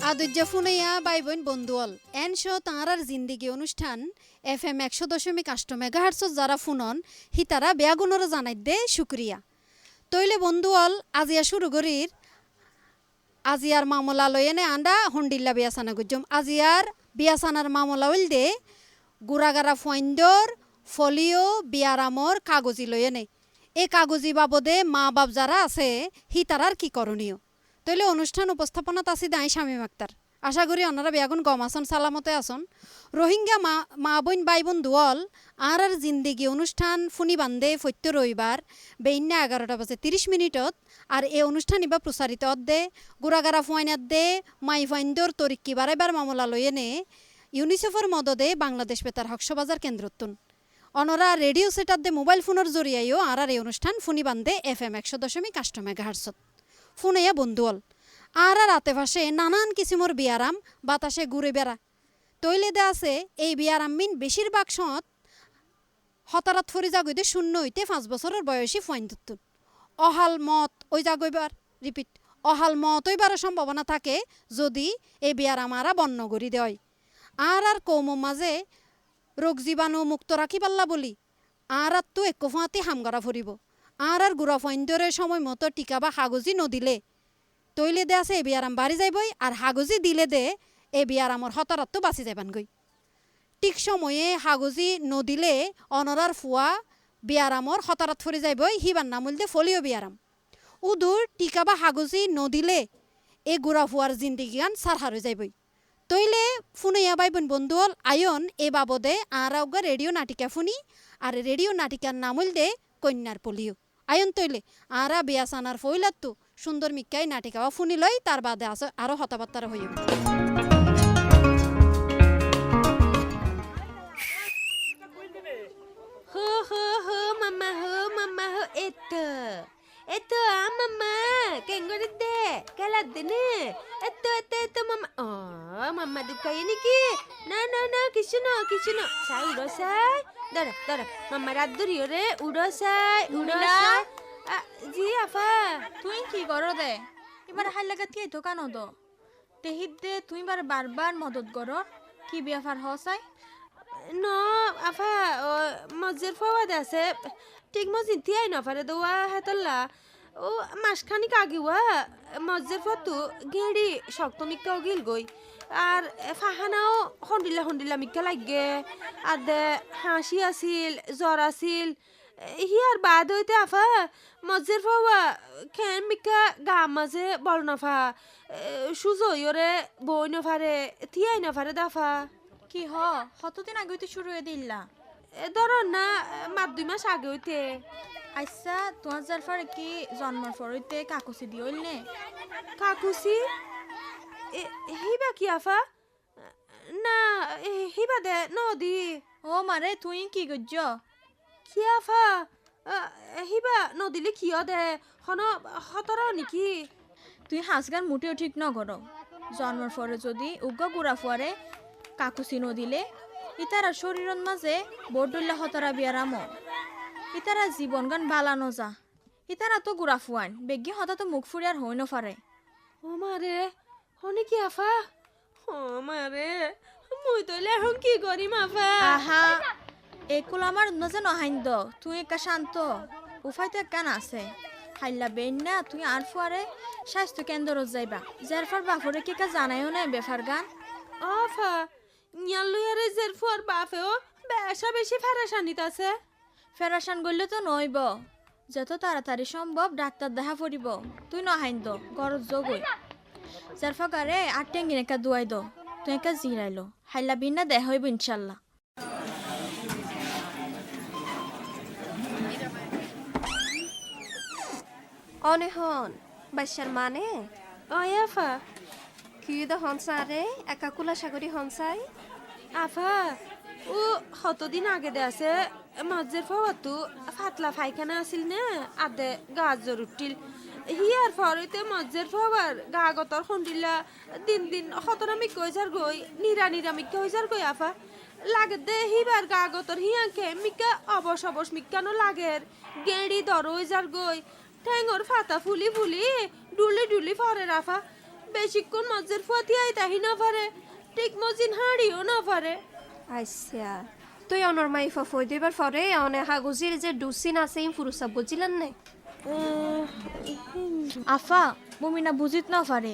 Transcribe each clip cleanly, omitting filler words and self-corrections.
আদুজ্জা ফুনাইয়া by বোন বন্ধুয়াল N show তাঁরার জিন্দিগি অনুষ্ঠান FM 100.8 মেগাহার্টস যারা ফুনন হিতারা বেয়াগুণর জানাই দে শুক্রিয়া তৈলে বন্ধুয়াল আজিয়া শুরু করির আজিয়ার মামলা লয়েনে আন্ডা হন্ডিল্লা বিয়াসানা গুজম আজিয়ার বিয়াসানার মামলা হইল দে গুড়াগারা ফইন্দর ফলিও বিয়ারামর কাগজি লয়েনে এ কাগজি বাবদে মা বাপ যারা আছে হিতারার কি করণীয় তৈলে অনুষ্ঠান উপস্থাপনাত আছি দাই শামীম আক্তার আশা করি ওনারা বেয়াগুন গম আসন সালামতে আসন রোহিঙ্গা মা বোন বাই বোন দুয়াল আর জিন্দিগি অনুষ্ঠান ফুনি বান্ধে ফৈত্য রবিবার বেইন্যা 11টা বাজে 30 মিনিটত আর এই অনুষ্ঠান ইবা প্রচারিত দে গুড়াগারা ফুয়াইনাত দে মাই ফাইন্দর তরিক্কি বারাইবার মামলা লইয়ে নে ইউনিসেফের মদদে বাংলাদেশ বেতার হকসবাজার কেন্দ্রতুন অনরা রেডিও সেটার দে মোবাইল ফোনের জরিয়াইও আর এই অনুষ্ঠান ফুনি বান্ধে FM 100.8 মেগাহার্টসত ফোনাইয়া বন্ধুয়াল আর রাতে ভাসে নানান কিসিমর বিয়ারাম বাতাসে ঘুরে বেড়া তৈলে দে আছে এই বিয়ারাম মিন বেশিরভাগ সৎ হতারাত ফরি জাগইতে 0 হইতে 5 বছরের বয়সী ফয়েন্তুন অহাল মত ওই জাগইবার রিপিট অহাল মত হইবার সম্ভাবনা থাকে যদি এই বিয়ারাম আরা বন্য করি দেয় আর কৌম মাঝে রোগ জীবাণু মুক্ত রাখি পাল্লা বলি আর তো একো ফাঁতি হামগরা ফরিব আর গুড়া ফইন্দরে সময় মতো টিকা বা কাগজি নদিলে তৈলে দে আছে এ বিয়ারাম বাড়ি যাইবই আর হাগজি দিলে দে এ বিয়ারামর হতারাত বাঁচি যাইবান গই ঠিক সময়ে হাগজি নদিলে অনরার ফুয়া বিয়ারামর হতারাত ফরি যাইবই হিবার নামুল দে ফলিও বিয়ারাম উদূর টিকা বা হাগজি নদিলে এ গুড়া ফুয়ার জিন্দিগিয়ান সারহার হয়ে যাইবই তৈলে ফুনাইয়া বাইবন বন্ধুল আয়ন এ বাবদে আর রেডিও নাটিকা ফুনি আর রেডিও নাটিকার নামুল দে কন্যার পলিও আয়ন তৈলে আরা বিয়াসানার ফইলাত্তু সুন্দর মিক্কাই নাটিকাও ফুনি লই তার বাদে আছে আরো হতাবার্তারা হইব হো হো হো মাম্মা হো এতো মাম্মা কেঙ্গরে দে কালাদ দে নে এতো মাম্মা ও মাম্মা দুকাই নাকি না কিছু না সাই উড়ো সাই দাঁড়া মাম্মা রাত ধরিও রে উড়ো সাই জি আফা তুই কি করো দে এবার হাই লাগাত কি দোকান হতো তেহিত দে তুই বারবার মদত করো কি বিয়াফার হসাই ন আফা মজ্জের ফওয়াদ আছে ঠিক মজিদ তিয়াই নফারে দোয়া হেতল্লা ও মাসখানিক আগেওয়া মজ্জের ফতু গেড়ি শক্ত মিক্কাও গিল গই আর ফাহানাও হন্ডিলা মিক্কা লাগে আর দে হাসি আছিল জ্বর আছিল হিয়ার বাদ হইতে আফা মজ্জের ফাওয়া খেন মিক্কা গা মাঝে বল নফা সুজইরে বই নফারে তিয়াই নফারে দাফা কি কতদিন আগে হইতে শুরু হয়ে দিল্লা ধরো না মার 2 মাস আগে হইতে আচ্ছা তোমার জারফার কি জন্মের পর হইতে কাকুসি দিইল নে কাকুসি হিবা কি আফা না হিবা দে নদি ও মারে তুই কি গজ্জ কি আফা হিবা নদিলে কিয় দে হন হতর নেকি তুই হাসগান মুটেও ঠিক ন করো জন্মের পরে যদি উগ্র গুড়া ফুয়ারে কাকুসি নদিলে ইতারা শরীরন মাঝে বড়ডুল্লা হতরা বিয়ারাম ইতারা জীবন গান বালানো যা ইতারা তো গুড়া ফুয়ান বেগি হতা তো মুখ ফুরিয়ার হই নফারে ও মারে হনে কি আফা ও মারে মুই তইলে এখন কি করিম আফা আহা একুল আমার নজে নহাইন দ তুই একা শান্ত উফাই তো কান আছে হাইলা বেন না তুই আর ফুয়ারে স্বাস্থ্য কেন্দ্র যাইবা যার ফর বাফরে কি কা জানাইও না বেফার গান আফা নিয়ালুয়ারে জের ফুয়ার বাফেও বেশি ফেরাসানিত আছে ফেরাসান গইলে তো নইব যত তাড়াতাড়ি সম্ভব ডাক্তার দেখা পড়িব তুই নহাইন দ গরজ যোগই যার ফকারে আর টেঙ্গিন একা দুয়াই দ তুই একা জিরাইলো হাইলা বিনা দেহ হইব ইনশাল্লাহ অনেহন বাচ্চার মানে আফা কি হনসারে একাকুলা সাগরী হনসাই আফা ও কতদিন আগে দে আছে মজ্জের ফাওয়াতু ফাতলা পায়খানা আছিল না আদে গাজর উঠিল হিয়ার ফরিতে মজ্জের ফাওয়ার গা গতর খন্ডিলা দিন হতরামি কইজার গই নিরামিক কইজার গই আফা লাগে দে হিবার গা গতর হিয়াকে মিকা অবশ মিকানো লাগের গেড়ি দর হইজার গই ঠেঙ্গর ফাতা ফুলি ডুলি ফরে রাফা বেশিক্ষণ মজ্জের ফুয়া আই তাহি না পারে ঠিক মজিন হাড়িও না পারে আচ্ছা তুই অনর মাই ফই দিবার পরে অনে হাগুজির যে ডুসিন আছে ইন ফুরুসা বুঝিলেন নে আফা মুমিনা বুঝিত না পারে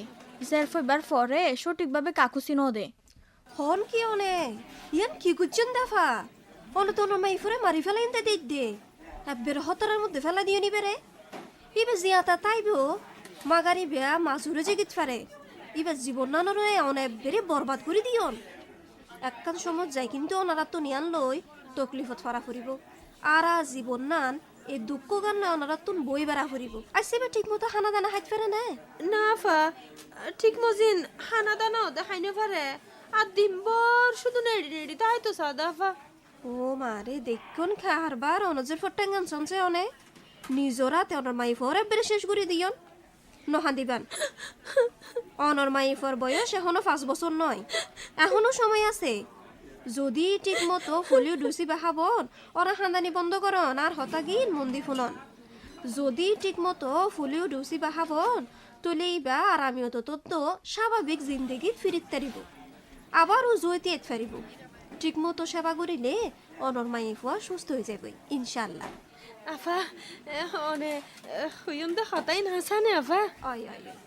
জের ফইবার পরে সঠিকভাবে কাকু চিনো দে হন কি অনে ইয়ান কি গুজন দাফা অনে তো অনর মাই ফুরে মারি ফেলাই ইনতে দিত দে এবের হতরের মধ্যে ফেলা দিও নি বেরে ইবে জিয়াতা তাইবো মাগারি বেয়া মাছুরে যে গিত পারে ইবে জীবন নানরে অনে বেরে বরবাদ করে দিয়ন একখান সময় যাই কিন্তু ওনারা তো নিয়ান লই তকলিফত ফারা ফুরিব আর জীবন নান এই দুঃখ গান না ওনারা তুন বই বেড়া ফুরিব আর সেবে ঠিক মতো হানা দানা হাইত ফেরে না না আফা ঠিক মজিন হানা দানাও দেখাই না পারে আর দিনভর শুধু নেড়ি নেড়ি তাই তো সাদা আফা ও মারে দেখুন খারবার অনজের ফটাঙ্গান চনছে অনে নিজরা তে অনর মাই ফরে বেরে শেষ করে দিয়ন নহান দিবান অনর মাই ফর বয়স এখনো 5 বছর নয় এখনো সময় আছে যদি ঠিক মতো ফলিও ডুসি বাহাবন ওরা হান্দানি বন্ধ করন আর হতাগিন মন্দি ফুনন যদি ঠিক মতো ফলিও ডুসি বাহাবন তুলেইবা আর আমিও তো স্বাভাবিক জিন্দেগিত ফিরিত তারিব আবারও জয়তে এত ফারিব ঠিক মতো সেবা করিলে অনর মাই ফুয়া সুস্থ হয়ে যাবে ইনশাল্লাহ আফা অনে হুইম দে হতাই না সানে আফা অয় অয় অয়।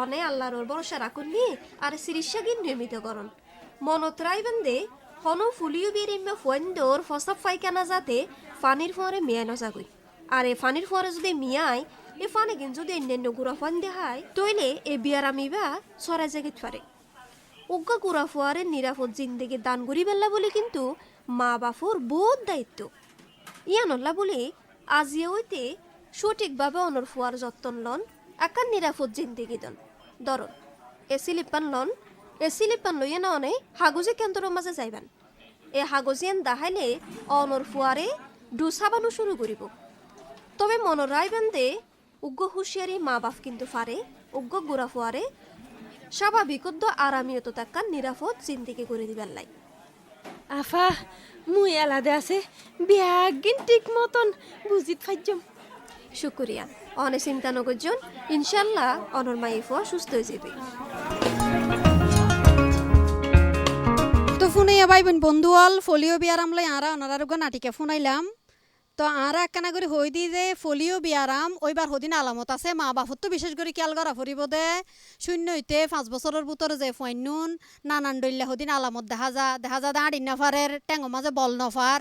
অনে আল্লাহর ওর ভরসা রাখুননি আর সিরিশাগিন নিয়মিত করন মনত রাইবেন দে হন ফুলিও বেরিমে ফন্দর ফসাব ফাইকানা যাতে ফানির ফরে মিয়াই নজাগই আর এ ফানির ফরে যদি মিয়াই এ ফানে কিন যদি অন্যান্য গুড়া ফান দেহায় তইলে এ বিয়ার আমিবা সরাই জাগিত পারে উগ্গা গুড়া ফুয়ারে নিরাপদ জিন্দেগি দান করি বেল্লা বলে কিন্তু মা বাপুর বহুত দায়িত্ব ইয়ানল্লা বলে আজিয়ে হইতে সঠিকভাবে অনর ফুয়ার যত্ন লন একান নিরাপদ জিন্দেগি দন ধরন এসিলিপান লন এসিলিপান লইয়ে না অনে হাগুজে কেন্দ্রের মাঝে যাইবেন এ হাগুজিয়ান দাহাইলে অনর ফুয়ারে ডুসাবানো শুরু করিব তবে মনে রাইবেন দে উগ্র হুঁশিয়ারি মা বাপ কিন্তু ফারে উগ্র গুড়া ফুয়ারে স্বাভাবিকদ্য আরামিয়ত তাক্কান নিরাপদ জিন্দেগি করে দিবেন লাই আফা মুই এলাদে আছে বিয়াগিন ঠিক মতন বুঝিত ফাইজম শুক্রিয়া অনে চিন্তা নগরজন ইনশাল্লাহ অনর মাই ফুয়া সুস্থ হয়ে যাবে তো ফোনে বাইবেন বন্ধুয়াল ফলিও বিয়ারাম লাই আরা অনারার নাটিকা ফোনাইলাম তো আরা একখানা করে হই দি যে ফলিও বিয়ারাম ওইবার হদিন আলামত আছে মা বাপত তো বিশেষ করে খেয়াল করা ফুরিব দে 0 হইতে 5 বছরের ভিতরে যে ফাইনুন নানান ডইল্লা হদিন আলামত দেখা যা দাঁড়ি নফারের টেঙ্গো মাঝে বল নফার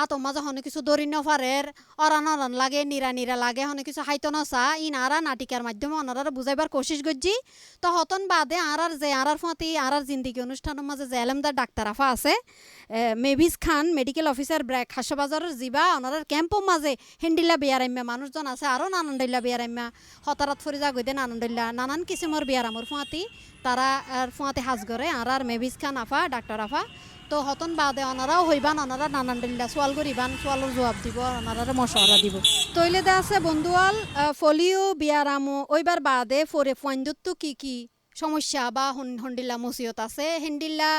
আতো মাঝে হনে কিছু দরি নফারের অরান অরান লাগে নিরা লাগে হনে কিছু হাইতো নসা ইন আরা নাটিকার মাধ্যমে অনারা বুঝাইবার কোশিশ করছি তো হতন বাদে আরার ফাঁতি আরার জিন্দিগি অনুষ্ঠানের মাঝে যে এলেমদার ডাক্তার আফা আছে মেভিস খান মেডিকেল অফিসার ব্র্যাক হাসবাজারের জিবা ওনার ক্যাম্পর মাঝে হেন্ডিল্লা বিয়ারাম্যা মানুষজন আছে আরও নানানডল্লা বিয়ারাম্যা হতারাত ফরিজা গইদে নানানডল্লা নানান কিসিমর বিয়ারামর ফুঁয়াতি তারা আর ফুঁয়াতি হাজ করে আর মেভিস খান আফা ডাক্তার আফা তো হতন বাদে ওনারাও হইবান ওনারা নানানডল্লা সোয়াল করিবান সোয়ালের জবাব দিব ওনারা মশওয়ারা দিব তৈলে দে আছে বন্ধুয়াল ফলিও বিয়ারামো ওইবার বাদে ফরে ফন্দত্ব কি সমস্যা বা হন্ডিল্লা মুসিয়ত আছে হেন্ডিল্লা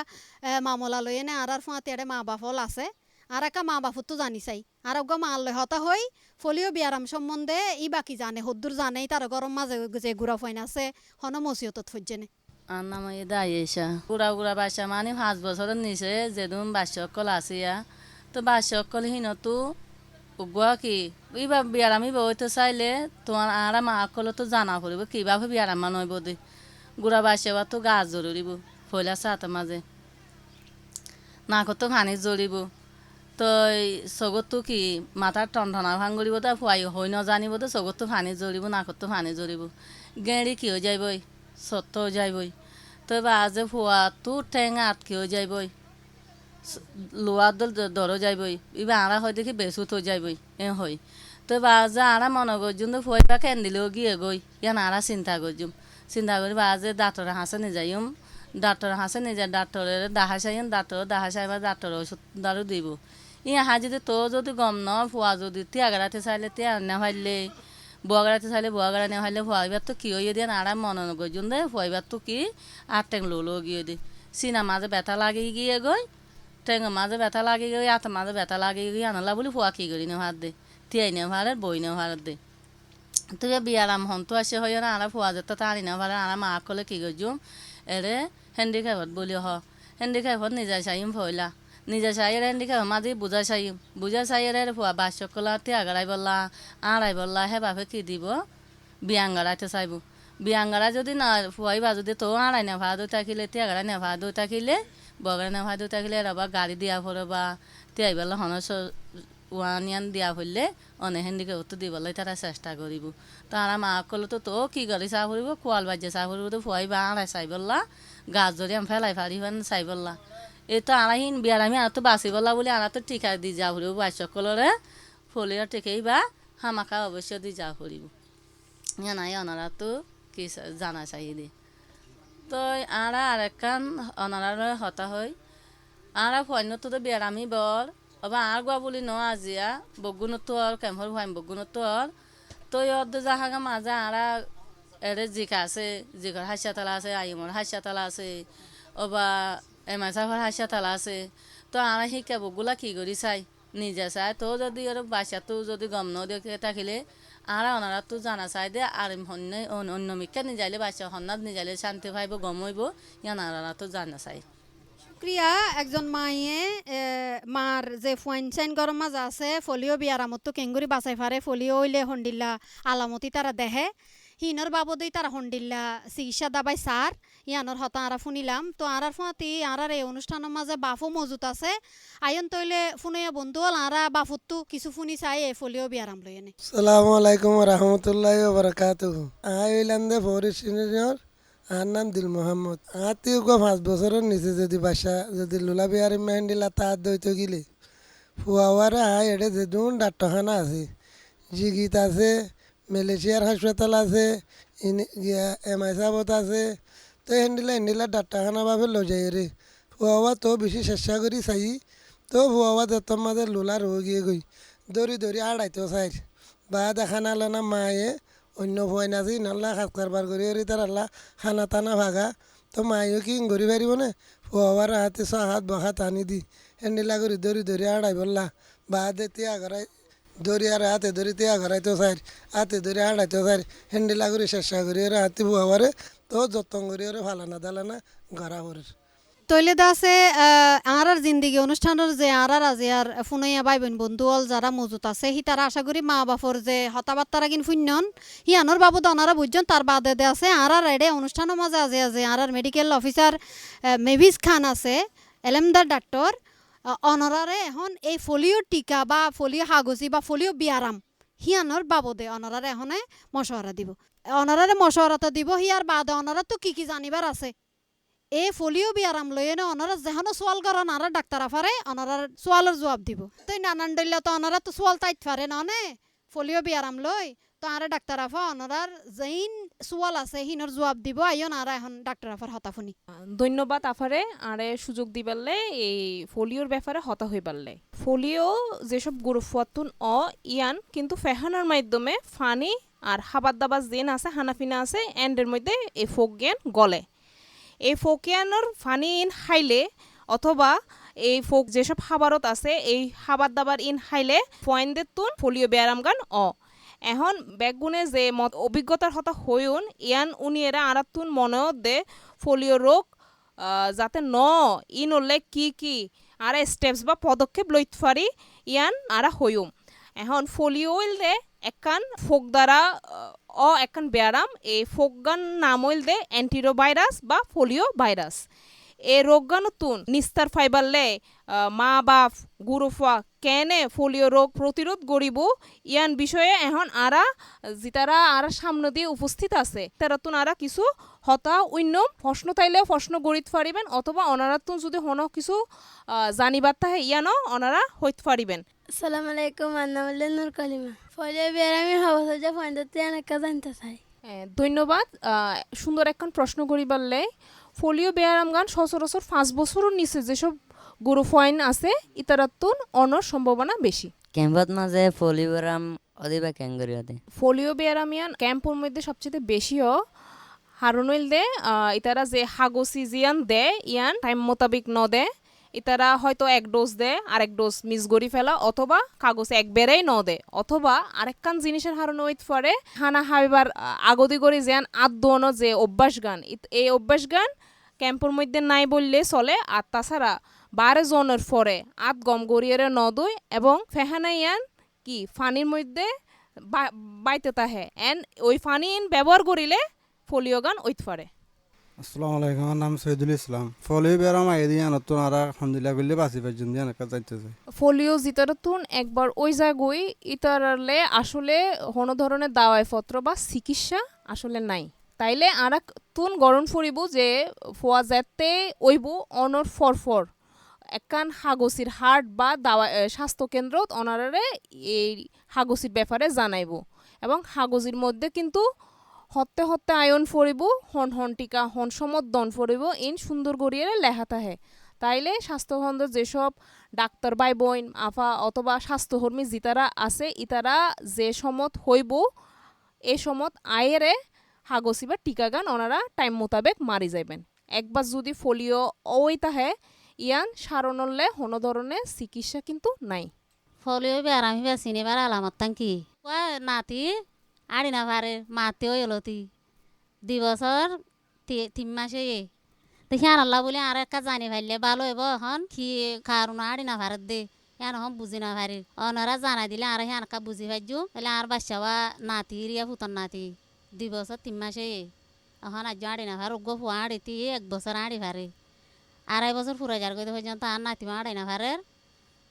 মামলা লইয়ে নে আর ফাঁতে মা বাপল আছে আর একা মা বাপত তো জানি চাই আর অজ্ঞ মা লয় হতা হই ফলিও বিয়ারাম সম্বন্ধে ই বাকি জানে হদ্দুর জানে তার গরম মাঝে যে গুড়া ফাইন আছে হন মুসিয়তত ফজ্জেনে আর নাম দাইয়েছা গুড়া বাসা মানে 5 বছরের নিচে যেদিন বাস্যকল আসিয়া তো বাস্যকল হিনতো উগুয়া কি ইবা বিয়ারামি বইতে চাইলে তোমার আর মা অকল তো জানা পড়িব কিভাবে বিয়ারামা নইব দে গুড়া বাসা তো গাছ জড়িব ফইলা সাথে মাঝে নাকতো ফানি জড়িব তো চগতো কি মাথার টনটনা ভাঙিব তা ফুয়াই হৈ নজানিব তো চগতো ফানি জড়িব নাকতো ফানি জড়িব গেঁড়ি কি হয়ে যাইবই সত্য হয়ে যাইবই তো বাজে ফুয়াতো ঠেঙা আটকে হয়ে যাইবই লোয়ার দল ধরে যাইবই এবার আড়া হয় দেখি বেসুত হয়ে যাইবই এ হই তো বাজে আড়া মনে করছুম তো ফুয়াইবা কেন্দিলেও গিয়ে গই ইয়ান আড়া চিন্তা করছুম চিন্তা করি বাজে ডাক্তার হাসে নিয়ে যাইম ডাক্তার হাসে নিয়ে যায় ডাক্তারের দাহাসাইন দাহাসাইবা ডাক্তার ওষুধ দারু দিব ইহা যদি তো যদি গম ন ফুয়া যদি তিয়াগাড়াতে চাইলে তিয়া না হাইলে বুয়াগাড়াতে চাইলে বুয়াগাড়া না হাইলে ফুয়াইবার তো কি হইয়ে দিয়ে আড়া মনে করছুম দে ফুয়াইবার তো কি আর টেং লো গিয়ে দি সিনা মাঝে ব্যথা লাগিয়ে গিয়ে গই টেঙ্গো মাঝে ব্যথা লাগে গই আত মাঝে ব্যথা লাগে গই আনলা বলি ফুয়া কি করি না হাত দে তিয়াই না ভাড়ার বই না ভাড়ার দে তুই বিয়ারাম হন তো আসে হয় না আরা ফুয়া যেতে তারি না পারে আরা মা কলে কি করছুম এরে হ্যান্ডিক্যাপত বলি হ্যান্ডিক্যাপত নিজে চাইম ফয়লা নিজে চাইয়ের হ্যান্ডিক্যাপ মাঝে বুঝা চাইয়ের ফুয়া বাসকলা তিয়াগারাই বললা আড়াই বললা হে বাপে কি দিব বিয়াঙ্গারাইতে চাইব বিয়াঙ্গারা যদি না ফুয়াইবা যদি তো আড়াই নেভা দই থাকিলে তিয়াগারাই নেভা দই থাকিলে বগরা নেভা দই থাকিলে এরা গাড়ি দিয়া পড়ে বা তিয়াই বেলা হন ওয়ানিয়ান দিয়া হইলে অনে হেন্দিকে উত্তর দিবলৈ তারা চেষ্টা করিব তারা মা কলে তো কি করে চাহ ফুরিব কোয়াল বাজে চাহ ফুরিব তো ফুয়াই বা আড়াই চাই বললা গাছ যদি আমি ফেলাই ফারিবেন চাই বললা এই তো আড়াইন বিয়ার আমি আর তো বাঁচি বললা বলে আর তো টিকা দি যা ফুরিব বাইসকলরে ফলিয়া টেকেই বা হামাকা অবশ্য দি যা ফুরিব নাই অনারা তো কি জানা চাই দি তো আরা আর একখান অনারার হতা হয় আরা ফয়নত তো বিয়ার আমি বর অবা আর গোয়া বলি ন আজিয়া বগুনতর কেমহর ভাইম বগুনতর তো অর্ধ জাহাগা মাজা আরা এরে জিকা আছে জিকার হাসিয়াতালা আছে আইমর হাসিয়াতালা আছে অবা এমাইসাফর হাসিয়াতালা আছে তো আরা শিকা বগুলা কি করি চাই নিজে চাই তো যদি আর বাসা তো যদি গম ন দিয়ে থাকিলে আরা ওনারা তো জানা চাই দে আর অন্য মিকা নিজাইলে বাসা হন্নাত নিজাইলে শান্তি পাইব গম হইব ইয়ান আরা তো জানা চাই ক্রিয়া একজন মায়ে মার যে ফুয়াইন চাইন গরম মাজা আছে ফলিও বিয়ারামত তো কেঙ্গুরি বাঁচাই ফারে ফলিও হইলে হন্ডিল্লা আলামতি তারা দেহে হিনর বাবদই তারা হন্ডিল্লা চিকিৎসা দাবাই সার ইয়ানোর হতা আরা শুনিলাম তো আরার ফুয়াতি আরার এই অনুষ্ঠানের মাঝে বাফও মজুত আছে আয়ন তৈলে ফুনইয়া বন্ধু হল আরা বাফুত্তু কিছু ফুনি চাই এই ফলিও বিয়ারাম লই এনে আসসালামু আলাইকুম রহমতুল্লাহ বারাকাতুহু আইলান্দে ফরিদ সিনিয়র আর নাম দিল মোহাম্মদ আত্মীয় 5 বছরের নিচে যদি বাসা যদি লুলা বিহারি মেহেন্দিলা তার দইতে গিলে ফুয়াওয়ারে এড়ে যে দুন ডাক্তারখানা আছে জিগিত আছে মালয়েশিয়ার হাসপাতাল আছে এমআই সাবত আছে তো হেন্দিলা ডাক্তারখানা ভাবে লো যাই রে ফুয়াওয়া তো বেশি চেষ্টা করি চাই তো ফুয়াওয়া যতর মাঝে লুলা রয়ে গিয়ে গই দৌড়ি আড়াইতো চাই বা দেখা নালে না মায়ে অন্য ভয় নাছি নল্লা খাস কারবার করি তার আল্লাহ খানা টানা ভাগা তো মাইও কি গড়ি পারিব না ফুয়াবার হাতে 6 হাত বহাত আনি দি হেন্ডিলা করি দৌড়ি আড়াই বললা বা দে তিয়া ঘরাই দৌড়ি আর হাতে ধরি তিয়া ঘরাইতো চাই হাতে ধরে আড়াইতো চাই হেন্ডিলা করি চেষ্টা করি ওরা হাতে ফুয়াবারে তো যত্ন করি ওরা ভালানা দালানা ঘরা করে তৈলে দাসে আর জিন্দিগি অনুষ্ঠানের যে আর আজি আর ফুনাইয়া ভাই বোন বন্ধু হল যারা মজুত আছে হি তারা আশা করি মা বাপর যে হতাবার্তারা কিন ফুন্যন হিয়ানোর বাবদ অনারা বুঝছেন তার বাদে দে আছে আর এডে অনুষ্ঠানের মাঝে আজি আর মেডিকেল অফিসার মেভিস খান আছে এলেমদার ডাক্তার অনরারে এখন এই ফলিও টিকা বা ফলিও হাগজি বা ফলিও বিয়ারাম হিয়ানোর বাবদে অনরারে এখনে মশওয়ারা দিব অনরারে মশওয়ারাটা দিব হিয়ার বাদে অনরা তো কি জানিবার আছে এ ফলিও বিয়ারাম লই এনে অনারা যেহানো সোয়াল করেন আর ডাক্তার আফারে অনারার সোয়ালের জবাব দিব তুই নানান ডইলা তো অনারা তো সোয়াল তাইত পারে ননে ফলিও বিয়ারাম লই তো আর ডাক্তার আফা অনারার যেইন সোয়াল আছে হিনর জবাব দিব আইন আর এখন ডাক্তার আফার হতাফুনি ধন্যবাদ আফারে আরে সুযোগ দিবারলে এই ফোলিওর ব্যাপারে হতা হই পারলে ফোলিও যেসব গুরুফুয়াতুন ইয়ান কিন্তু ফেহানার মাধ্যমে ফানি আর হাবাদ দাবাজ জেন আছে হানাফিনা আছে এন্ডের মধ্যে এই ফোক জ্ঞান গলে এই ফোকিয়ানোর ফানি ইন হাইলে অথবা এই ফোক যেসব খাবারত আছে এই খাবার দাবার ইন হাইলে পয়েন্টের তুন ফলিও ব্যায়াম গান এখন ব্যাগুনে যে অভিজ্ঞতার হতা হইউন ইয়ান উনি এরা আরাতুন মনেও দে ফলিও রোগ যাতে ইন হলে কি আর স্টেপস বা পদক্ষেপ লইতে পারি ইয়ান আরা হইউম এখন ফলিও হইলে একখান ফোক দ্বারা একখান ব্যায়াম এই ফোকগান নাম হইলে অ্যান্টিরোভাইরাস বা ফলিও ভাইরাস এই রোগগানুতুন নিস্তার ফাইবারলে মা বাপ গুরুফা কেনে ফলিও রোগ প্রতিরোধ গরিব ইয়ান বিষয়ে এখন আরা যেতারা আর সামনে দিয়ে উপস্থিত আছে তারাতুন আরা কিছু হতা অন্য প্রশ্ন তাইলে প্রশ্ন গড়িত পারিবেন অথবা অনারাতুন যদি হনো কিছু জানিবার তাহে ইয়ানো অনারা হইতে পারিবেন আসসালামু আলাইকুম আন্নামুল্লাহ নূর কালিমা ফলিও বিয়ারামি হওয়া যা পয়েন্টতে অনেকটা জানতে চাই ধন্যবাদ সুন্দর একখান প্রশ্ন করিবারলে ফলিও ব্যায়াম গান সচরাচর 5 বছরের নিচে যেসব গুরু ফয়েন আছে ইতারাতুন অনর সম্ভাবনা বেশি ক্যাম্পত মাঝে ফলিও ব্যায়াম অদিবা ক্যাঙ্গরি অদে ফলিও ব্যায়ামিয়ান ক্যাম্পের মধ্যে সবচেয়ে বেশিও হারুনইল দে ইতারা যে হাগসি জিয়ান দে ইয়ান টাইম মোতাবিক ন দে ইতারা হয়তো এক ডোজ দেয় আরেক ডোজ মিস গড়ি ফেলা অথবা কাগজ একবারেই ন দেয় অথবা আরেকখান জিনিসের হারণে ওইত পরে হানা হাইবার আগদি করে যেন আদনো যে অভ্যাস গান এই অভ্যাস গান ক্যাম্পের মধ্যে নাই বললে চলে আর তাছাড়া 12 জনের পরে আত গম গড়িয়ে নদই এবং ফেহানাইয়ান কি ফানির মধ্যে বাইতে তাহে এন ওই ফানি ব্যবহার করিলে ফোলিও গান ওইত পারে। আসসালামু আলাইকুম, আমার নাম সৈয়দুল ইসলাম। ফলিও বেরাম আই দিয়ে নতুন আর আলহামদুলিল্লাহ করলে বাঁচি পাইছেন দিয়ে অনেক যাইতে চাই। ফোলিও জিতারতুন একবার ওই জায়গায় ইতারলে আসলে কোনো ধরনের দাওয়াই পত্র বা চিকিৎসা আসলে নাই, তাইলে আর তুন গরম ফুরিব যে ফোয়া যেতে ওইব অনর ফরফর একখান হাগসির হাট বা দাওয়া স্বাস্থ্যকেন্দ্রত অনারে এই হাগসির ব্যাপারে জানাইব এবং হাগজির মধ্যে কিন্তু হত্যে হত্যে আয়ন ফরিব হন হন টিকা হন সমত দন ফরিব ইন সুন্দর করিয়ে লেখা থাকে। তাইলে স্বাস্থ্যকেন্দ্র যেসব ডাক্তার বাই বোন আফা অথবা স্বাস্থ্যকর্মী জিতারা আছে ইতারা যে সমত হইব এ সমত আয়েরে হাগসি বা টিকা গান ওনারা টাইম মোতাবেক মারি যাইবেন। একবার যদি ফোলিও ওই তাহে ইয়ান সারণলে কোনো ধরনের চিকিৎসা কিন্তু নাই। ফলিও বেড়ামি বেসিনিবার আলামত কি নাতি আড়ি না পারে মাতে ওই এলতি 2 বছর 3 মাসে দেখি আল্লাহ বলে আর একটা জানি ফেললে ভালো হইব এখন কি কারণ আড়ি না পারে দে এখন বুঝি না পারি ওনারা জানাই দিলে আর একা বুঝি পাইজু তাহলে আর বাচ্চা বা নাতি রিয়া ফুতন নাতি 2 বছর 3 মাসে এখন আজ আড়ি না পারে গো ফুয়া আড়িতি 1 বছর আড়ি পারে 2.5 বছর ফুরাই যার গই পর্যন্ত আর নাতি মা আড়ি না পারে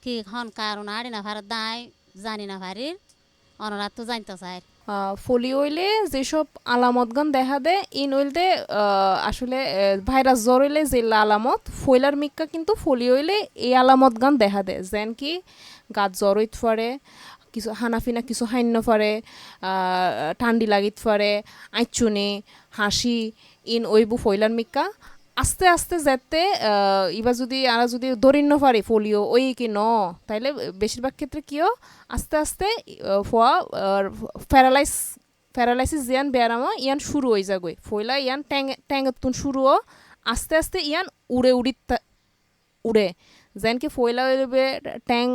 কি এখন কারণ আড়ি না পারে দায় জানি না পারি ওনারা তো জানতে চায়। ফোলিও হইলে যেসব আলামত গান দেখা দেয় ইন হইলে আসলে ভাইরাস জ্বর হইলে যে আলামত ফয়লার মিক্কা কিন্তু ফোলিও হইলে এই আলামত গান দেখা দেয় যেন কি গাত জ্বর হইতে পারে কিছু হানাফিনা কিছু হান্য পারে ঠান্ডি লাগিত পারে আইচুনি হাসি ইন ওইবু ফয়লার মিক্কা আস্তে আস্তে যেতে এবার যদি আরা যদি দরিন্য পারি ফোলিও ওই কি ন তাইলে বেশিরভাগ ক্ষেত্রে কিও আস্তে আস্তে ফোয়া প্যারালাইসিস ইয়ান বেয়ারামো ইয়ান শুরু হয়ে যাগই ফয়লা ইয়ান ট্যাঙ্গতুন শুরুও আস্তে আস্তে ইয়ান উড়ে যেন কি ফয়লা ট্যাং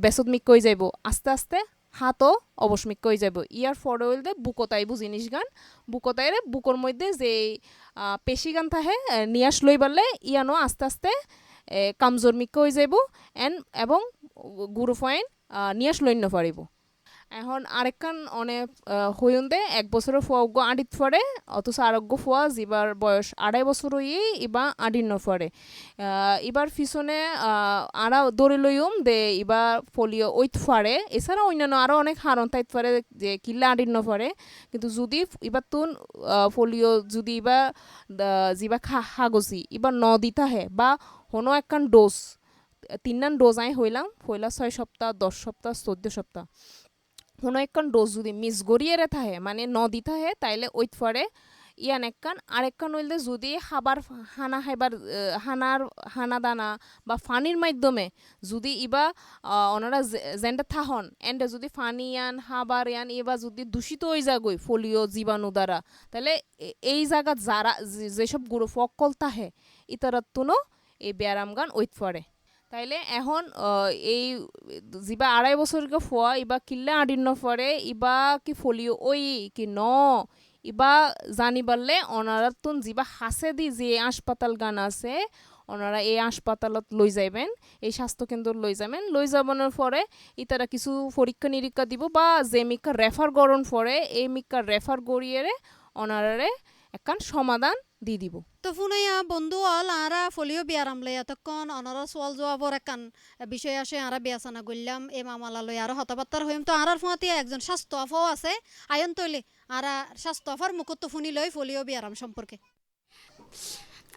বেসত মিক কই যাইব আস্তে আস্তে হাতও অবশ্যমিক কই যাব ইয়ার ফরে হইলে বুকতাইব জিনিস গান বুকতাইরে বুকর মধ্যে যে পেশি গান থাকে নিয়াস লই পারলে ইয়ানো আস্তে আস্তে কামজোর মিক হয়ে যাব এবং গুরু ফয়েন নিয়াস লইন্য পারিব। এখন আরেকখান অনেক হইন দে 1 বছরের ফোয়াগ্য আডিত ফরে অথচ আরোগ্য ফোয়া যাবার বয়স 2.5 বছর হইয়ে ইবা আডিন্য ফরে এবার পিছনে আরা দৌড়ে লইম দে এবার ফোলিও ওইত ফারে এছাড়া অন্যান্য আরও অনেক হারণ তাইত ফারে যে কিল্লা আডিন্য ফরে কিন্তু যদি এবার তুন ফোলিও যদি এবার যিবা হাগজি এবার ন দিতা হে বা কোনো একখান ডোজ 3 ডোজ আই হইলাম হইলা 6 সপ্তাহ 10 সপ্তাহ 14 সপ্তাহ কোনো একখান ডোজ যদি মিস গড়িয়ে থাকে মানে নদী থাকে তাইলে ওইত ফরে ইয়ান একখান আরেকখান হইলে যদি হাবার হানা হাইবার হানা দানা বা ফানির মাধ্যমে যদি ইবা ওনারা যেনটা থাহন এন্ডে যদি ফানি ইয়ান হাবার ইয়ান এবার যদি দূষিত হয়ে যাগই ফোলিও জীবাণু দ্বারা তাহলে এই জায়গা যারা যেসব গুরু ফকল তাহে ইতারাত্তুনো এই ব্যায়াম গান ওইত ফরে। তাইলে এখন এই যিবা 2.5 বছরকে ফোয়া ইবা কিল্লা আডিন্য ফরে ইবা কি ফলিও ওই কি ন ইবা জানি পারলে ওনারা তুন যিবা হাসে দি যে হাসপাতাল গান আছে ওনারা এই হাসপাতালত লই যাইবেন এই স্বাস্থ্যকেন্দ্র লই যাবেন লই যাবানোর পরে ইতারা কিছু পরীক্ষা নিরীক্ষা দিব বা যে মিক্কা রেফার করন পরে এই মিক্কা রেফার করিয়ে ওনারারে একখান সমাধান দি দিব। তো ফুনাইয়া বন্ধু অল আরা ফলিও বিয়ারাম লই এতক্ষণ অনারা সোয়াল জবাবর একান বিষয় আসে আরা বিয়াসানা গল্লাম এ মামালা লই আরো হতাবার্তার হইম তো আরার ফোঁয়াতে একজন স্বাস্থ্য আফাও আছে আয়ন তৈলে আরা স্বাস্থ্য আফার মুখত ফুনি লই ফলিও বিয়ারাম সম্পর্কে।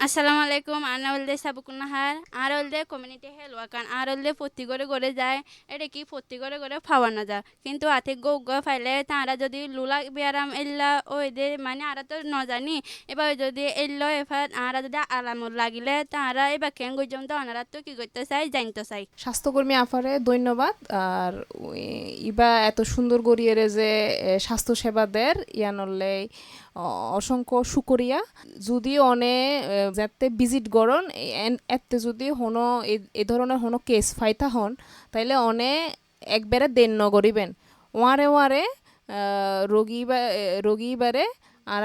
আসসালামু আলাইকুম আনা বলতে সাবুকুনাহার আর বলতে কমিউনিটি হেলথ ওয়াকান আর বলতে প্রতি করে যায় এটা কি প্রতি করে ফাওয়ানো যায় কিন্তু আতে গো ফাইলে তারা যদি লুলা বিয়ারাম এল্লা ওই দে মানে আরা তো ন জানি এবার যদি এল্লো এফাত আরা যদি আলামত লাগিলে তারা এবার কেন গজম তো আনারা তো কি করতে চাই জানতে চাই। স্বাস্থ্যকর্মী আফারে ধন্যবাদ আর ইবা এত সুন্দর করিয়ে যে স্বাস্থ্য সেবা দের ইয়ানলে অসংখ্য শুকরিয়া। যদি অনে যাতে ভিজিট করন এতে যদি হনো এ ধরনের হনো কেস ফাইতা হন তাইলে অনে একবারে দেন নগরিবেন ওয়ারে ওয়ারে রোগী বারে আর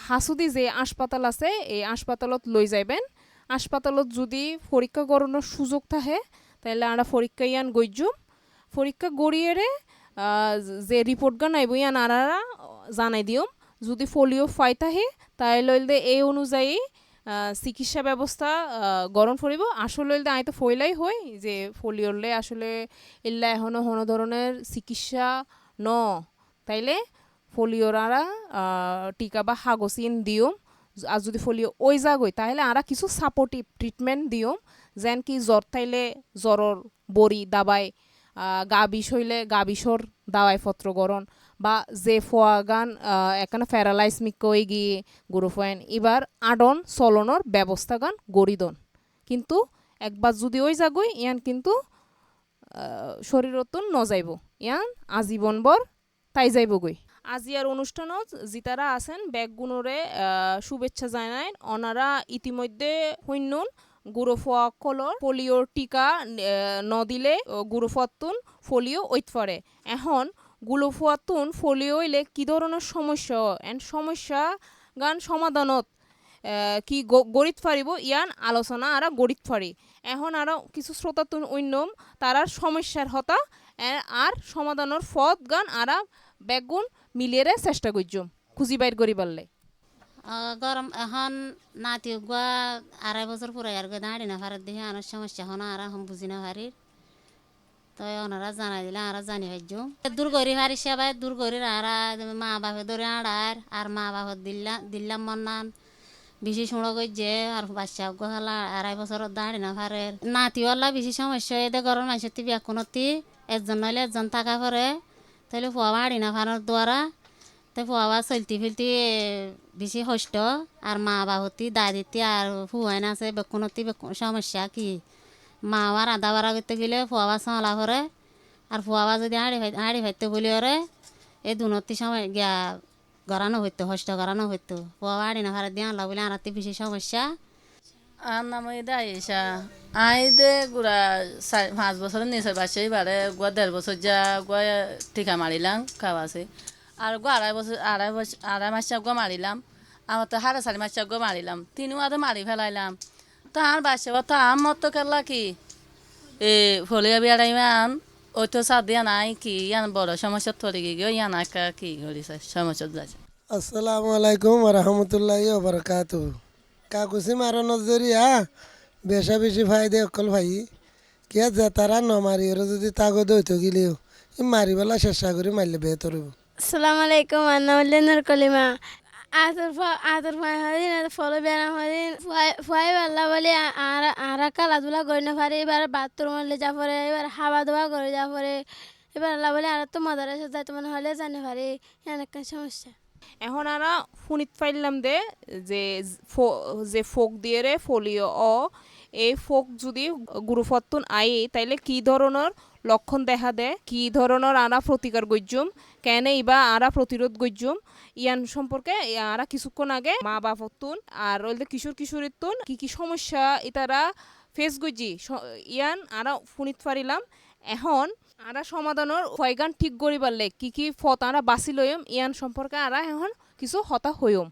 হাসুদি যে হাসপাতাল আছে এই হাসপাতালত লই যাইবেন হাসপাতালত যদি পরীক্ষা করানোর সুযোগ থাকে তাহলে আমরা পরীক্ষা ইয়ান গইজুম পরীক্ষা গড়িয়ে যে রিপোর্ট গান আইব ইয়ান আরা জানাই দিও যদি ফোলিও ফাই থাকে তাহলে এই অনুযায়ী চিকিৎসা ব্যবস্থা গরম করিব আসলে আই তো ফইলাই হই যে ফোলিওরলে আসলে এল্লা এখনো কোনো ধরনের চিকিৎসা ন তাইলে ফোলিওর আরা টিকা বা হাগসিন দিও আর যদি ফোলিও ওই যাগই তাহলে আরা কিছু সাপোর্টিভ ট্রিটমেন্ট দিও যেন কি জ্বর থাইলে জ্বরর বড়ি দাবাই গা বিষ হইলে গা বিষর দাওয়াই পত্র গরণ বা যে ফোয়া গান এখানে প্যারালাইজ মিকই গিয়ে গুরুফয়েন এবার আডন চলনের ব্যবস্থা গান গড়িদন কিন্তু একবার যদি ওই যাগই ইয়ান কিন্তু শরীরতন নজাইব ইয়ান আজীবনভর তাই যাইবগই আজিয়ার অনুষ্ঠানত জিতারা আছেন ব্যাগগুণরে শুভেচ্ছা জানায় ওনারা ইতিমধ্যে হইনুন গুরুফোয়া কলর পোলিওর টিকা নদিলে গুরুফতুন ফোলিও ঐত পড়ে এখন গুরুফতুন ফোলিও হইলে কি ধরনের সমস্যা সমস্যা গান সমাধানত কি গড়িত পারিব ইয়ান আলোচনা আরা গড়িত পারি এখন আরও কিছু শ্রোতাতুন অন্যম তারার সমস্যার হতা আর সমাধানের পথ গান আরা বেগুন মিলিয়ে চেষ্টা করছুম খুঁজি বাইর করি পারলে গরম এখন নাতি গুয়া 2.5 বছর পরে আর দাঁড়ি না পারে দেখে আনার সমস্যা হন আর এখন বুঝি না পারি তো ওনারা জানাই দিলে আর জানি ভাইজু দূর করি পারি সবাই দূর করি আর মা বাপে ধরে আড়ার আর মা বাপে দিল্লাম মন্নান বেশি শুনো যে আর বাচ্চা গোহালা 2.5 বছর দাঁড়ি না পারে নাতিওয়ালা বেশি সমস্যা এদের গরম মানুষের টিভি এখনতি একজন নইলে একজন থাকা পরে তাহলে ফুয়া বাড়ি না ফানোর দ্বারা তো ফুয়া চলতি ফিলতি বেশি কষ্ট আর মা বাবতি দাদিতি আর ফুয়াইন আছে বেকুনতি সমস্যা কি মা আর আধা বাড়া করতে গেলে ফুয়া চলা পরে আর ফুয়া যদি হাড়ি ফাইতে বলি ওরে এই দুনতি সময় গিয়া গড়ানো হইতো কষ্ট করানো হইতো ফুয়া বাড়ি না ফারে দিয়ে আনলা বলে আনাতে বেশি সমস্যা আর নাম আইসা আই দে গুড়া 5 বছরের নিচে বাসে বারে গুয়া 1.5 বছর যা গুয়া টিকা মারিলাম খাওয়াছে আর গুয়া 2.5 মাস গুয়া মারিলাম আমার তো 4.5 মাস গুয়া মারিলাম 3 মাসে মারি ফেলাইলাম তার বাসে তো আমার তো কেলা কি এ ফলিয়া বিয়ারাইমান ওই তো সাদিয়া নাই কি ইয়ান বড় সমস্যা তৈরি গিয়ে ইয়ান একা কি করিছে সমস্যা যাচ্ছে আসসালামু আলাইকুম রহমতুল্লাহি ওয়া বারাকাতুহু কাকুসি মারো নজরিয়া বেশা বেশি ভাই দে অকল ভাই কে যে তারা ন মারি ওরা যদি তাগো দইতো গিলেও ই মারিবেলা চেষ্টা করে মারলে বেহতর হইব আসসালামু আলাইকুম আন্নাউল্লাহ কলিমা আতর ফাই হদিন ফলো বেরাম হদিন ফাই বাল্লা বলে আর খেলাধুলা করি না পারে এবার বাথরুমে যা পরে এবার হাওয়া দোয়া করে যা পরে এবার আল্লাহ বলে আর তো মদারের সাথে তোমার হলে জানে পারে অনেক সমস্যা এখন আরা ফুনিত পাইলাম দে যে ফোক দিয়ে রে ফোলিও এই ফোক যদি গুরুফতুন আই তাইলে কি ধরনের লক্ষণ দেখা দেয় কি ধরনের আরা প্রতিকার গজ্জুম কেন ইবা আরা প্রতিরোধ গজ্জুম ইয়ান সম্পর্কে আরা কিছুক্ষণ আগে মা বাপতুন আর ওইলে কিশোরীতুন কি সমস্যা ইতারা ফেস গজ্জি ইয়ান আরা ফুনিত পারিলাম এখন আরা সমাধানের ফয়গান ঠিক করি পারলে কি ফত আরা বাঁচি লইম ইয়ান সম্পর্কে আরা এখন কিছু হতা হইম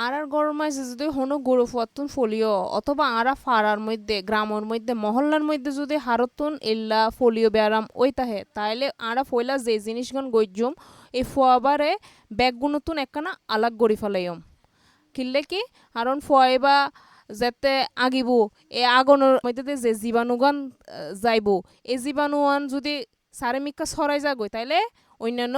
আর গরম মাঝে যদি হনো গরুফতুন ফলিও অথবা আরা ফাড়ার মধ্যে গ্রামের মধ্যে মহল্লার মধ্যে যদি হারতুন এল্লা ফলিও ব্যারাম ওই তাহে তাইলে আরা ফইলা যে জিনিসগণ গজ্জুম এই ফোয়াবারে ব্যাগগুণতুন একখানা আলাগ গড়ি ফেলাইম কিনলে কি কারণ ফয়বা যাতে আগিব এই আগুনের মধ্যে যে জীবাণুগান যাইব এই জীবাণুয়ান যদি সারেমিকা ছড়াই যাগই তাইলে অন্যান্য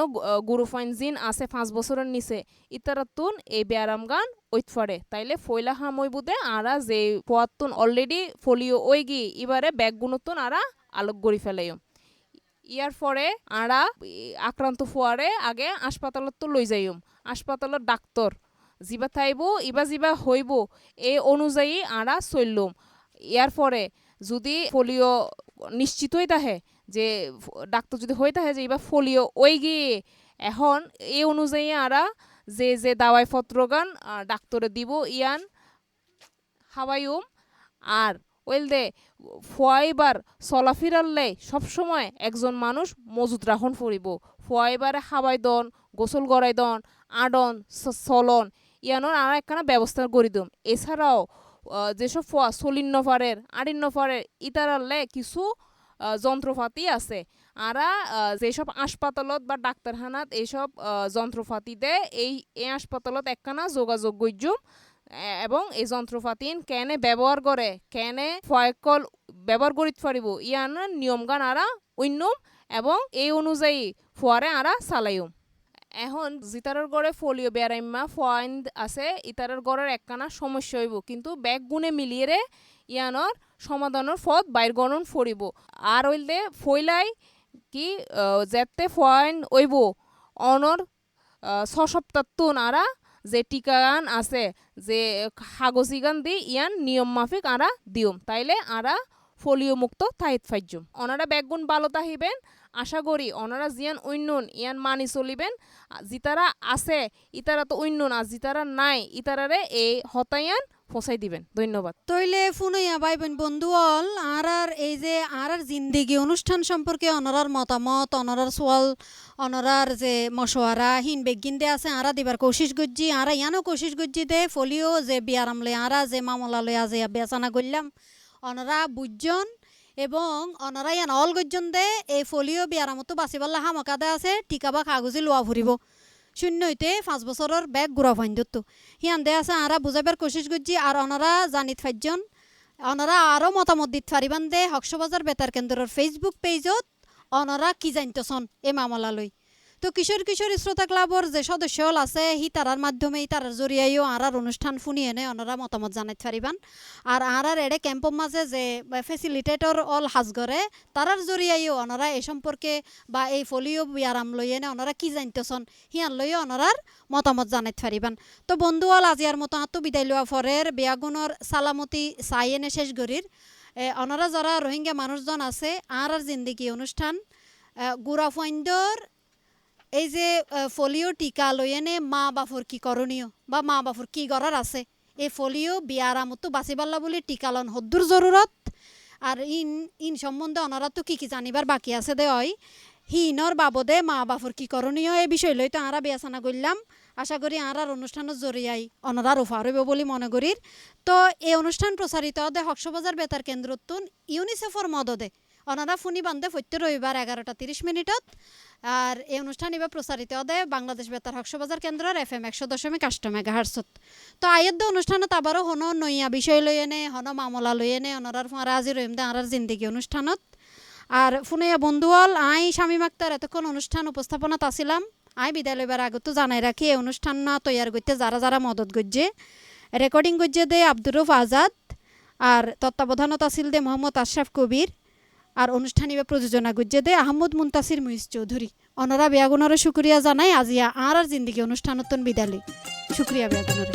গুরুফাইন জিন আছে 5 বছরের নিচে ইতারাতুন এই ব্যারাম গান ওইত পড়ে তাইলে ফয়লা হামই বুদে আরা যে পোয়াতুন অলরেডি ফলিও ওই গি এবারে ব্যাগগুণতুন আরা আলোক গড়ি ফেলাইম ইয়ার পরে আরা আক্রান্ত ফোয়ারে আগে হাসপাতালত তো লই যাইম হাসপাতালত ডাক্তার জিবা থাইব জিবা হইব এই অনুযায়ী আরা চললুম ইয়ার পরে যদি ফলিও নিশ্চিত হয়ে থাকে যে ডাক্তার যদি হয়ে থাকে যে এবার ফলিও ওই গিয়ে এখন এই অনুযায়ী আরা যে দাওয়াই পত্রগান ডাক্তারে দিব ইয়ান হাওয়াইম আর ওইলদে ফুয়াইবার চলাফিরালে সবসময় একজন মানুষ মজুদ রাখন ফুরিব ফুয়াইবারে হাওয়াই দন গোসল গড়াই দন আডন চলন ইয়ানোর আর একখানা ব্যবস্থা করে দিম। এছাড়াও যেসব ফুয়া চলিন নফারের আড়িন নফারের ইতারালে কিছু যন্ত্রপাতি আছে আরা যেসব হাসপাতালত বা ডাক্তারখানাত এইসব যন্ত্রপাতি দেয় এই হাসপাতালত একখানা যোগাযোগ গজ্জুম এবং এই যন্ত্রপাতি কেনে ব্যবহার করে কেনে ফয়কল ব্যবহার করিত পারিব ইয়ান নিয়মগান আরা উন্নম এবং এই অনুযায়ী ফুয়ারে আরা চালাইম। এখন জিতারের গড়ে ফলিও বেড়াইমা ফয়েন্ড আছে ইতারের গড়ের একখানা সমস্যা হইব কিন্তু ব্যাগ গুণে মিলিয়ে রে ইয়ানোর সমাধানের পথ বাইর গণন ফরিব। আর হইলে ফইলাই কি যেতে ফয়েন্ড হইব অনর 6 সপ্তাহ তুন আরা যে টিকাগান আছে যে কাগজি গান দি ইয়ান নিয়ম মাফিক আরা দিয়ম তাইলে আরা ফলিও মুক্ত থাইত ফাইজুম। ওনারা ব্যাগুন ভালো তাহিবেন আশা করি ওনারা জিয়ান উন্নয়ন ইয়ান মানি চলিবেন জিতারা আছে ইতারা তো উন্নয়ন আর জিতারা নাই ইতারারে এই হতায়ান ফসাই দিবেন। ধন্যবাদ। তইলে ফুনইয়া ভাই বোন বন্ধু অল আর এই যে আর জিন্দিগি অনুষ্ঠান সম্পর্কে অনরার মতামত অনরার সোয়াল অনরার যে মশওয়ারা হিন বেগিন দে আছে আরা দিবার কোশিশ গজ্জি আরা ইয়ানো কোশিশ গজ্জি দে ফলিও যে বিয়ারাম লই আরা যে মামলা লই আজ বেচানা করলাম অনরা বুঝজন এবং অনরা ইয়ান অল গজ্জন দে এই ফলিও বিয়ারামতো বাঁচিবাল্লা হামকাদে আছে টিকা বা কাগজি লোয়া ফুরিব 0 হইতে 5 বছরের ব্যাগ গুড়া ফাইন দত্ত হিয়ান দে আছে আরা বুঝাবার কোশিশ করছি আর অনারা জানিত ফাইজন অনারা আরও মতামত দিতে পারিবান দে হকসবাজার বেতার কেন্দ্রের ফেসবুক পেজত অনারা কি জানতেছন এ মামলা লই। তো কিশোর কিশোর শ্রোতা ক্লাবর যে সদস্য আছে হি তারার মাধ্যমে তারার জরিয়াইও আরার অনুষ্ঠান শুনি এনে অনারা মতামত জানাইতে পারিবান আর আরার এড়ে ক্যাম্পর মাঝে যে ফেসিলিটেটর অল হাজগরে তারার জরিয়াইও অনারা এই সম্পর্কে বা এই ফলিও বিয়ারাম লই এনে অনারা কি জানতেছন হিয়ান লইও অনারার মতামত জানাইতে পারিবান। তো বন্ধু অল আজিয়ার মতো হাতু বিদায় লওয়া ফরের বিয়াগুণর সালামতি চাই এনে শেষ গরির অনারা যারা রোহিঙ্গা মানুষজন আছে আর জিন্দিগি অনুষ্ঠান গুড়া ফাইন্দর এই যে ফলিও টিকা লই এনে মা বাফর কি করণীয় বা মা বাফর কি করার আছে এই ফলিও বিয়ারামতো বাঁচিবাল্লা বলে টিকা লন হদ্দুর জরুরত আর ইন সম্বন্ধে অনারা তো কি জানিবার বাকি আছে দে হয় হিনর বাবদে মা বাফর কি করণীয় এই বিষয় লই তো আরা বিয়াসানা করলাম আশা করি আরার অনুষ্ঠানের জরিয়াই অনারার উফার হইব বলে মনে করির। তো এই অনুষ্ঠান প্রচারিত হদে হকসবাজার বেতার কেন্দ্রতুন ইউনিসেফর মদদে অনারা ফুনি বান্ধে প্রত্যেক রবিবার 11:30 আর এই অনুষ্ঠান এবার প্রচারিত হদে বাংলাদেশ বেতার হকসবাজার কেন্দ্রের FM 100.8 মেগাহার্টসত। তো আয়দ্য অনুষ্ঠানত আবারও হন নইয়া বিষয় লই এনে হন মামলা লই এনে অনারার ফাঁড়া আজি রহিম দে আরার জিন্দিগি অনুষ্ঠানত আর ফুনাইয়া বন্ধুয়াল আই শামীম আক্তার এতক্ষণ অনুষ্ঠান উপস্থাপনাত আসিলাম আই বিদায় লইবার আগত জানাই রাখি এই অনুষ্ঠান না তৈয়ার করতে যারা যারা মদত গজ্জে রেকর্ডিং গজ্জে দে আব্দুর রউফ আজাদ আর তত্ত্বাবধানত আসিল দে মোহাম্মদ আশরাফ কবির আর অনুষ্ঠান এবার প্রযোজনা গুজ্জে দে আহমদ মুনতাসির মুইজ চৌধুরী অনারা বেয়াগুণরে শুক্রিয়া জানাই আজিয়া আর জিন্দিগি অনুষ্ঠানতন বিদালি শুক্রিয়া বেয়াগুণরে।